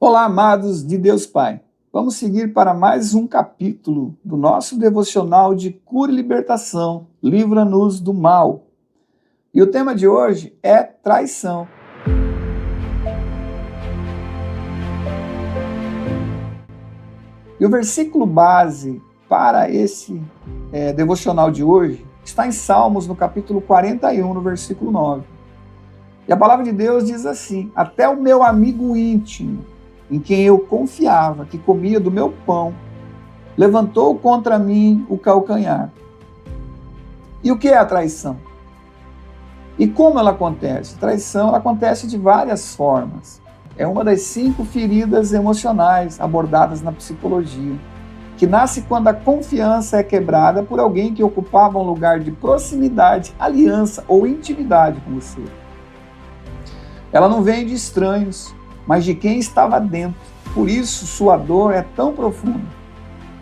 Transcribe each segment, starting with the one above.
Olá, amados de Deus Pai. Vamos seguir para mais um capítulo do nosso devocional de cura e libertação, Livra-nos do Mal. E o tema de hoje é traição. E o versículo base para esse devocional de hoje está em Salmos, no capítulo 41, no versículo 9. E a palavra de Deus diz assim: até o meu amigo íntimo, em quem eu confiava, que comia do meu pão, levantou contra mim o calcanhar. E o que é a traição? E como ela acontece? A traição ela acontece de várias formas. É uma das 5 feridas emocionais abordadas na psicologia, que nasce quando a confiança é quebrada por alguém que ocupava um lugar de proximidade, aliança ou intimidade com você. Ela não vem de estranhos, mas de quem estava dentro. Por isso, sua dor é tão profunda.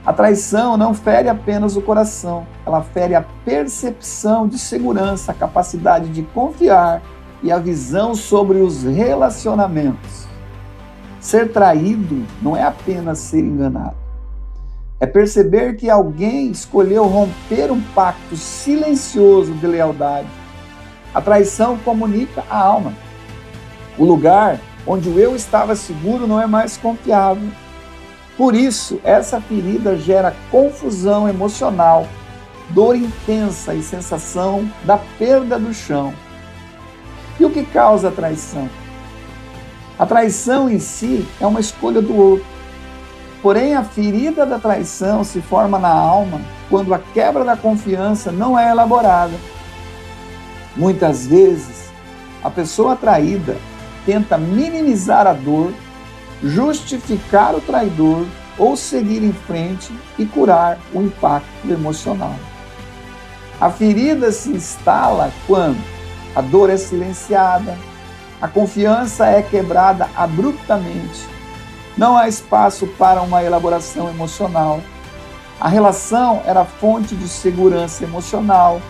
A traição não fere apenas o coração, ela fere a percepção de segurança, a capacidade de confiar e a visão sobre os relacionamentos. Ser traído não é apenas ser enganado. É perceber que alguém escolheu romper um pacto silencioso de lealdade. A traição comunica a alma. O lugar onde o eu estava seguro não é mais confiável. Por isso, essa ferida gera confusão emocional, dor intensa e sensação da perda do chão. E o que causa a traição? A traição em si é uma escolha do outro. Porém, a ferida da traição se forma na alma quando a quebra da confiança não é elaborada. Muitas vezes, a pessoa traída tenta minimizar a dor, justificar o traidor ou seguir em frente e curar o impacto emocional. A ferida se instala quando a dor é silenciada, a confiança é quebrada abruptamente, não há espaço para uma elaboração emocional, a relação era fonte de segurança emocional,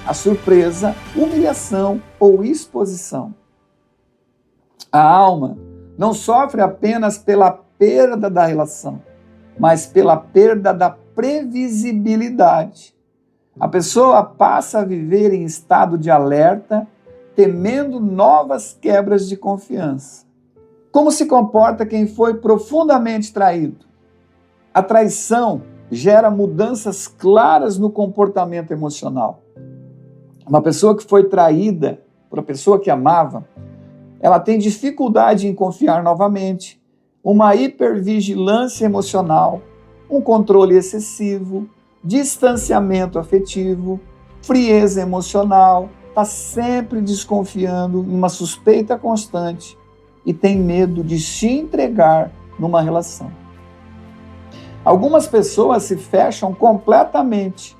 a surpresa, humilhação ou exposição. A alma não sofre apenas pela perda da relação, mas pela perda da previsibilidade. A pessoa passa a viver em estado de alerta, temendo novas quebras de confiança. Como se comporta quem foi profundamente traído? A traição gera mudanças claras no comportamento emocional. Uma pessoa que foi traída por uma pessoa que amava, ela tem dificuldade em confiar novamente, uma hipervigilância emocional, um controle excessivo, distanciamento afetivo, frieza emocional, está sempre desconfiando em uma suspeita constante e tem medo de se entregar numa relação. Algumas pessoas se fecham completamente,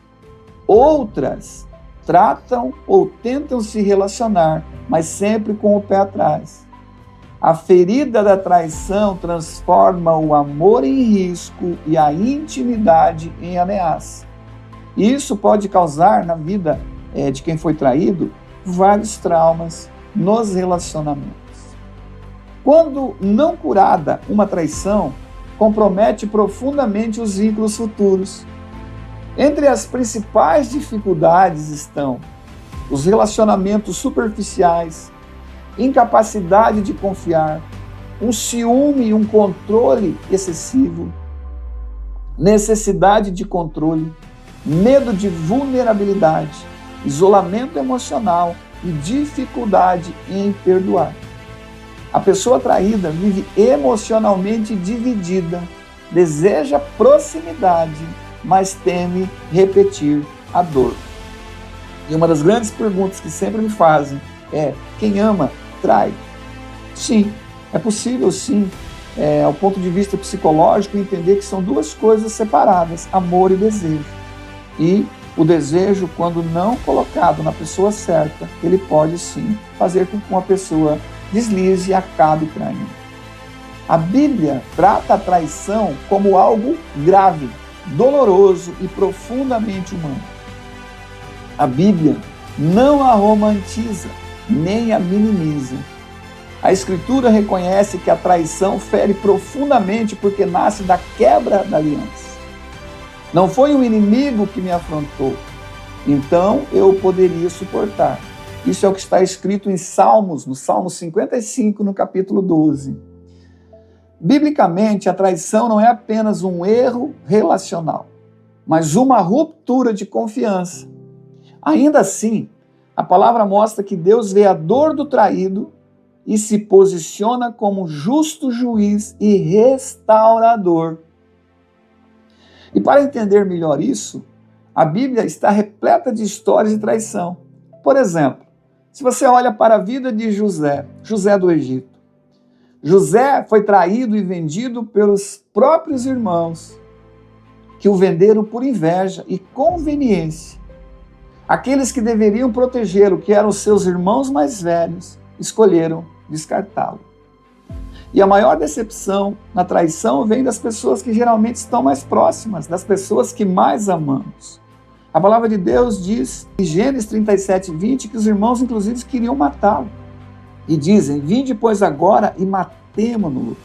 outras tratam ou tentam se relacionar, mas sempre com o pé atrás. A ferida da traição transforma o amor em risco e a intimidade em ameaça. Isso pode causar na vida de quem foi traído vários traumas nos relacionamentos. Quando não curada, uma traição compromete profundamente os vínculos futuros. Entre as principais dificuldades estão os relacionamentos superficiais, incapacidade de confiar, um ciúme e um controle excessivo, necessidade de controle, medo de vulnerabilidade, isolamento emocional e dificuldade em perdoar. A pessoa traída vive emocionalmente dividida, deseja proximidade, mas teme repetir a dor. E uma das grandes perguntas que sempre me fazem é: quem ama, trai? Sim, é possível sim, ao ponto de vista psicológico, entender que são duas coisas separadas, amor e desejo. E o desejo, quando não colocado na pessoa certa, ele pode sim fazer com que uma pessoa deslize e acabe traindo. A Bíblia trata a traição como algo grave, doloroso e profundamente humano. A Bíblia não a romantiza, nem a minimiza. A Escritura reconhece que a traição fere profundamente porque nasce da quebra da aliança. Não foi um inimigo que me afrontou, então eu poderia suportar. Isso é o que está escrito em Salmos, no Salmo 55, no capítulo 12. Biblicamente, a traição não é apenas um erro relacional, mas uma ruptura de confiança. Ainda assim, a palavra mostra que Deus vê a dor do traído e se posiciona como justo juiz e restaurador. E para entender melhor isso, a Bíblia está repleta de histórias de traição. Por exemplo, se você olha para a vida de José do Egito, José foi traído e vendido pelos próprios irmãos, que o venderam por inveja e conveniência. Aqueles que deveriam protegê-lo, que eram os seus irmãos mais velhos, escolheram descartá-lo. E a maior decepção na traição vem das pessoas que geralmente estão mais próximas, das pessoas que mais amamos. A palavra de Deus diz, em Gênesis 37, 20, que os irmãos, inclusive, queriam matá-lo. E dizem, vinde, pois, agora e matemo-no.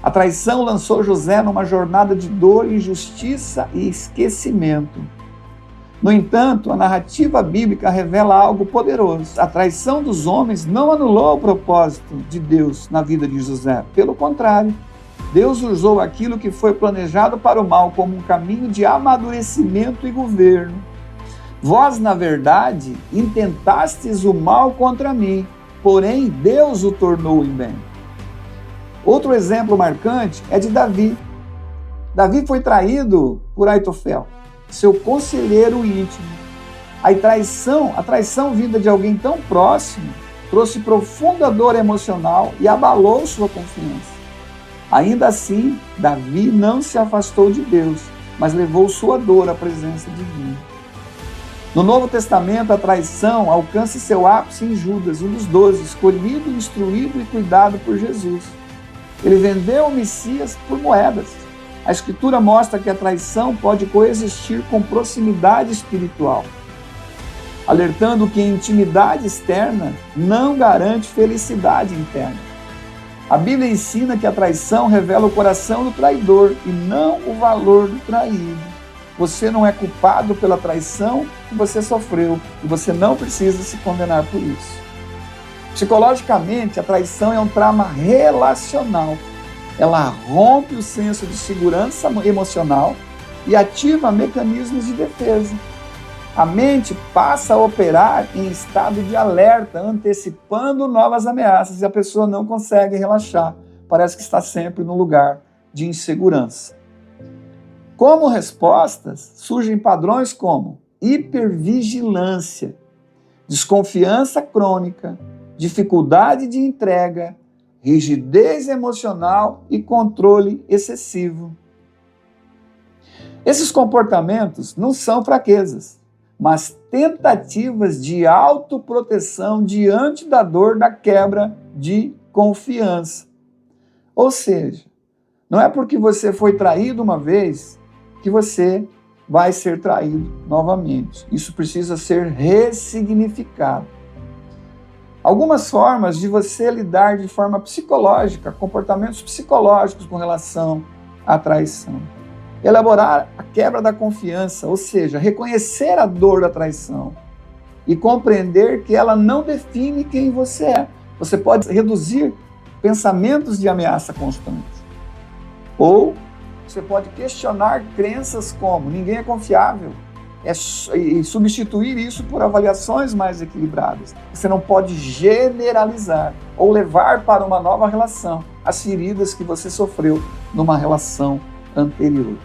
A traição lançou José numa jornada de dor, injustiça e esquecimento. No entanto, a narrativa bíblica revela algo poderoso. A traição dos homens não anulou o propósito de Deus na vida de José. Pelo contrário, Deus usou aquilo que foi planejado para o mal como um caminho de amadurecimento e governo. Vós, na verdade, intentastes o mal contra mim, porém Deus o tornou em bem. Outro exemplo marcante é de Davi. Davi foi traído por Aitofel, seu conselheiro íntimo. A traição vinda de alguém tão próximo trouxe profunda dor emocional e abalou sua confiança. Ainda assim, Davi não se afastou de Deus, mas levou sua dor à presença divina. No Novo Testamento, a traição alcança seu ápice em Judas, um dos 12, escolhido, instruído e cuidado por Jesus. Ele vendeu o Messias por moedas. A Escritura mostra que a traição pode coexistir com proximidade espiritual, alertando que a intimidade externa não garante felicidade interna. A Bíblia ensina que a traição revela o coração do traidor e não o valor do traído. Você não é culpado pela traição que você sofreu e você não precisa se condenar por isso. Psicologicamente, a traição é um trauma relacional. Ela rompe o senso de segurança emocional e ativa mecanismos de defesa. A mente passa a operar em estado de alerta, antecipando novas ameaças, e a pessoa não consegue relaxar. Parece que está sempre no lugar de insegurança. Como respostas, surgem padrões como hipervigilância, desconfiança crônica, dificuldade de entrega, rigidez emocional e controle excessivo. Esses comportamentos não são fraquezas, mas tentativas de autoproteção diante da dor da quebra de confiança. Ou seja, não é porque você foi traído uma vez que você vai ser traído novamente. Isso precisa ser ressignificado. Algumas formas de você lidar de forma psicológica, comportamentos psicológicos com relação à traição. Elaborar a quebra da confiança, ou seja, reconhecer a dor da traição e compreender que ela não define quem você é. Você pode reduzir pensamentos de ameaça constante. Ou você pode questionar crenças como ninguém é confiável e substituir isso por avaliações mais equilibradas. Você não pode generalizar ou levar para uma nova relação as feridas que você sofreu numa relação anterior.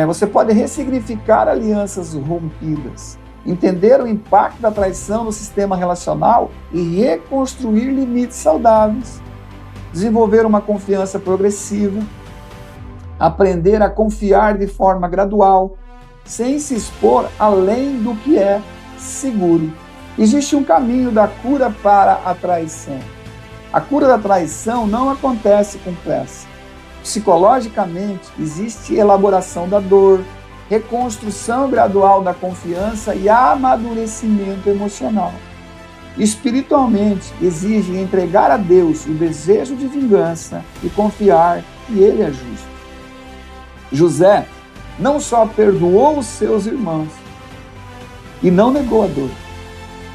Você pode ressignificar alianças rompidas, entender o impacto da traição no sistema relacional e reconstruir limites saudáveis, desenvolver uma confiança progressiva, aprender a confiar de forma gradual, sem se expor além do que é seguro. Existe um caminho da cura para a traição. A cura da traição não acontece com pressa. Psicologicamente, existe elaboração da dor, reconstrução gradual da confiança e amadurecimento emocional. espiritualmente exige entregar a Deus o desejo de vingança e confiar que Ele é justo. José não só perdoou os seus irmãos e não negou a dor.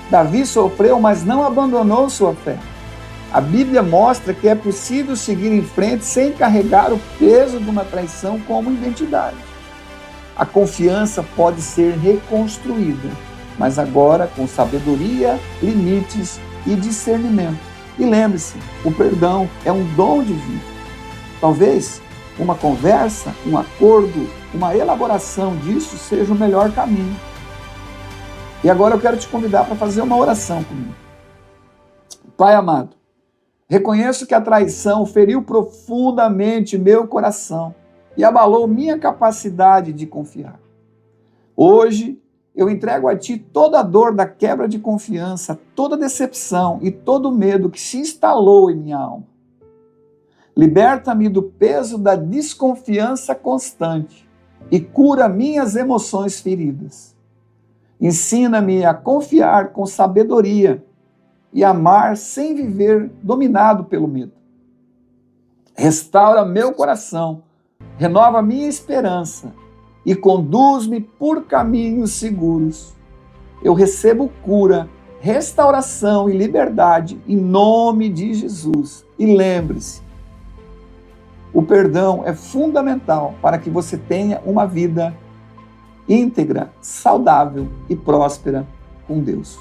Davi sofreu, mas não abandonou sua fé. A Bíblia mostra que é possível seguir em frente sem carregar o peso de uma traição como identidade. A confiança pode ser reconstruída, mas agora com sabedoria, limites e discernimento. E lembre-se, o perdão é um dom divino. Talvez uma conversa, um acordo, uma elaboração disso seja o melhor caminho. E agora eu quero te convidar para fazer uma oração comigo. Pai amado, reconheço que a traição feriu profundamente meu coração e abalou minha capacidade de confiar. Hoje, eu entrego a Ti toda a dor da quebra de confiança, toda a decepção e todo o medo que se instalou em minha alma. Liberta-me do peso da desconfiança constante e cura minhas emoções feridas. Ensina-me a confiar com sabedoria e amar sem viver dominado pelo medo. Restaura meu coração, renova minha esperança e conduz-me por caminhos seguros. Eu recebo cura, restauração e liberdade em nome de Jesus. E lembre-se, o perdão é fundamental para que você tenha uma vida íntegra, saudável e próspera com Deus.